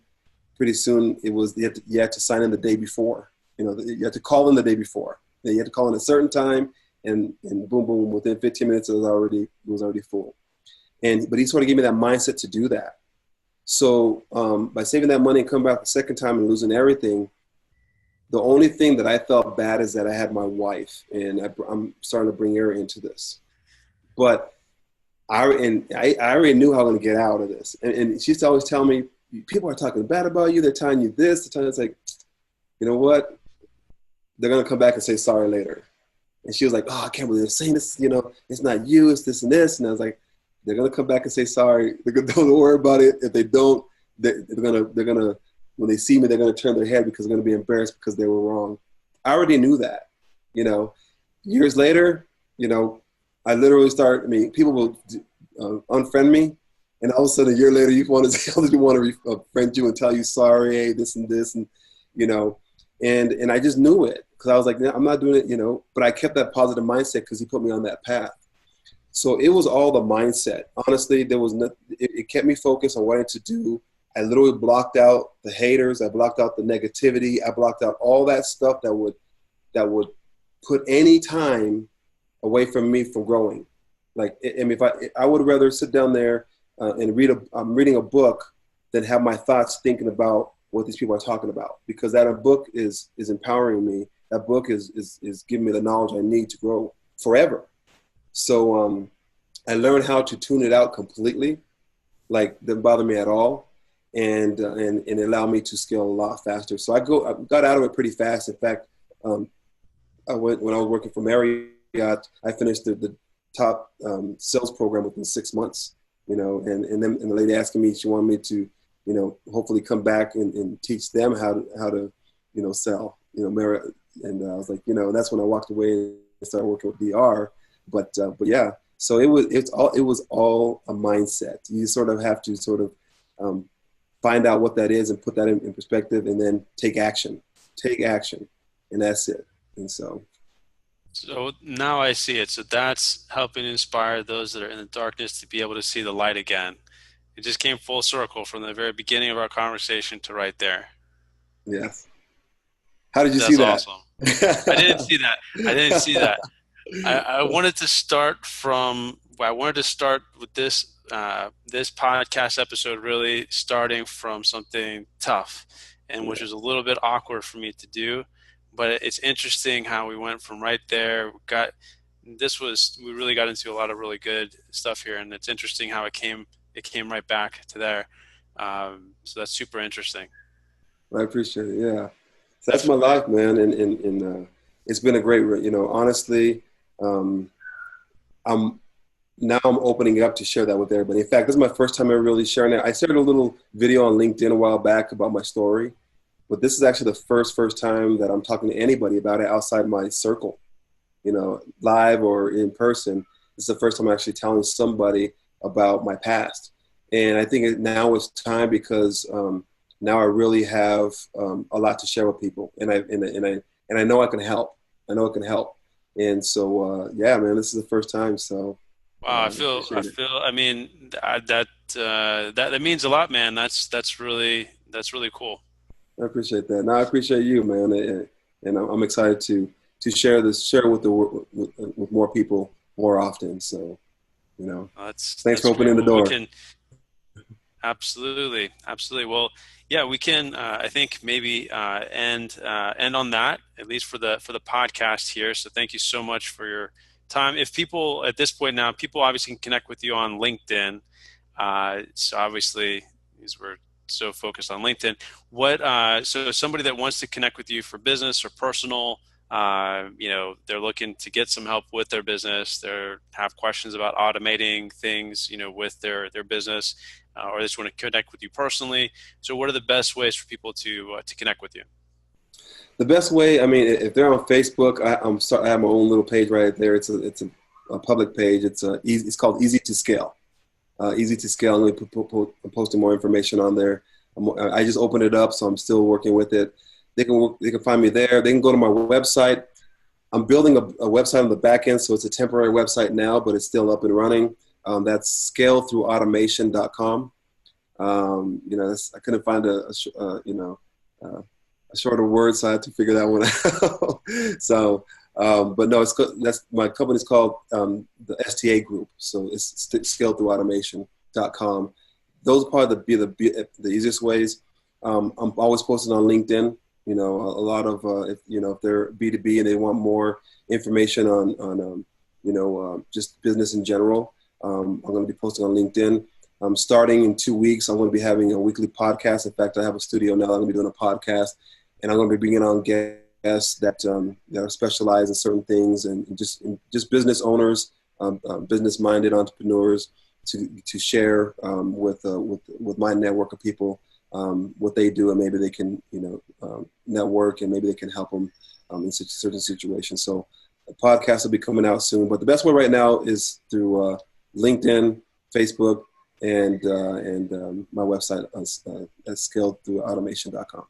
pretty soon it was, you had to sign in the day before, you know, you had to call in the day before. Then you had to call in a certain time, and boom, boom, within 15 minutes, it was already full. But he sort of gave me that mindset to do that. So by saving that money and coming back the second time and losing everything, the only thing that I felt bad is that I had my wife, and I'm starting to bring her into this. But I already knew how I'm going to get out of this. And she used to always tell me, people are talking bad about you. They're telling you this. It's like, you know what? They're going to come back and say sorry later. And she was like, oh, I can't believe they're saying this. You know, it's not you, it's this and this. And I was like, they're going to come back and say sorry. Don't worry about it. If they don't, they're going to when they see me, they're going to turn their head because they're going to be embarrassed because they were wrong. I already knew that, years later, I literally people will unfriend me. And all of a sudden, a year later, other people want to friend you and tell you sorry, hey, this and this, and and I just knew it because I was like, I'm not doing it, but I kept that positive mindset because he put me on that path. So it was all the mindset. Honestly, it kept me focused on what I had to do. I literally blocked out the haters. I blocked out the negativity. I blocked out all that stuff that would put any time away from me from growing. Like, if I would rather sit down there and I'm reading a book than have my thoughts thinking about what these people are talking about, because that book is empowering me. That book is giving me the knowledge I need to grow forever. So I learned how to tune it out completely, like didn't bother me at all, and it allowed me to scale a lot faster. So I got out of it pretty fast. In fact, when I was working for Marriott, I finished the top sales program within 6 months. And then the lady asking me, she wanted me to, hopefully come back and teach them how to sell, Marriott. And I was like, that's when I walked away and started working with DR. But yeah, so it was all a mindset. You sort of have to find out what that is and put that in perspective, and then take action, and that's it. And so now I see it. So that's helping inspire those that are in the darkness to be able to see the light again. It just came full circle from the very beginning of our conversation to right there. Yes. How did you see that? That's awesome. I didn't see that. I wanted to start with this this podcast episode really starting from something tough, and which was a little bit awkward for me to do. But it's interesting how we went from right there. We really got into a lot of really good stuff here, and it's interesting how it came right back to there. So that's super interesting. I appreciate it. Yeah, so that's my life, man, and it's been a great, honestly. I'm opening up to share that with everybody. In fact, this is my first time ever really sharing it. I shared a little video on LinkedIn a while back about my story. But this is actually the first time that I'm talking to anybody about it outside my circle, live or in person. This is the first time I'm actually telling somebody about my past. And I think now it's time because now I really have a lot to share with people. And I know I can help. And so, yeah, man, this is the first time. So. Wow. I mean, that means a lot, man. That's really cool. I appreciate that. No, I appreciate you, man, and I'm excited to share with more people more often. So, thanks for opening the door. Absolutely. Well, yeah, we can. I think maybe end on that, at least for the podcast here. So, thank you so much for your time. If people at this point now, people obviously can connect with you on LinkedIn. So obviously, because we're so focused on LinkedIn, so somebody that wants to connect with you for business or personal, they're looking to get some help with their business, they have questions about automating things, with their business, or they just want to connect with you personally. So what are the best ways for people to connect with you? The best way, I mean, if they're on Facebook, I have my own little page right there. It's a public page. It's called Easy to Scale. Easy to Scale. I'm posting more information on there. I just opened it up, so I'm still working with it. They can find me there. They can go to my website. I'm building a website on the back end, so it's a temporary website now, but it's still up and running. That's scalethroughautomation.com. I couldn't find a shorter word, so I had to figure that one out. So, but no, that's my company's called the STA Group. So it's scalethroughautomation.com. Those are probably the easiest ways. I'm always posting on LinkedIn. A lot of if they're B2B and they want more information on just business in general, I'm going to be posting on LinkedIn. Starting in 2 weeks, I'm going to be having a weekly podcast. In fact, I have a studio now. I'm going to be doing a podcast. And I'm going to be bringing on guests that are specialized in certain things, and just business owners, business-minded entrepreneurs to share with my network of people what they do, and maybe they can, network, and maybe they can help them in certain situations. So the podcast will be coming out soon, but the best way right now is through LinkedIn, Facebook, and my website at scalethroughautomation.com.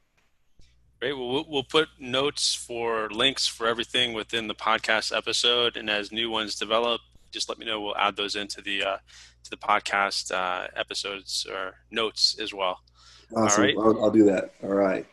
Great. Well, we'll put notes for links for everything within the podcast episode, and as new ones develop, just let me know. We'll add those into the podcast episodes or notes as well. Awesome. All right. I'll do that. All right.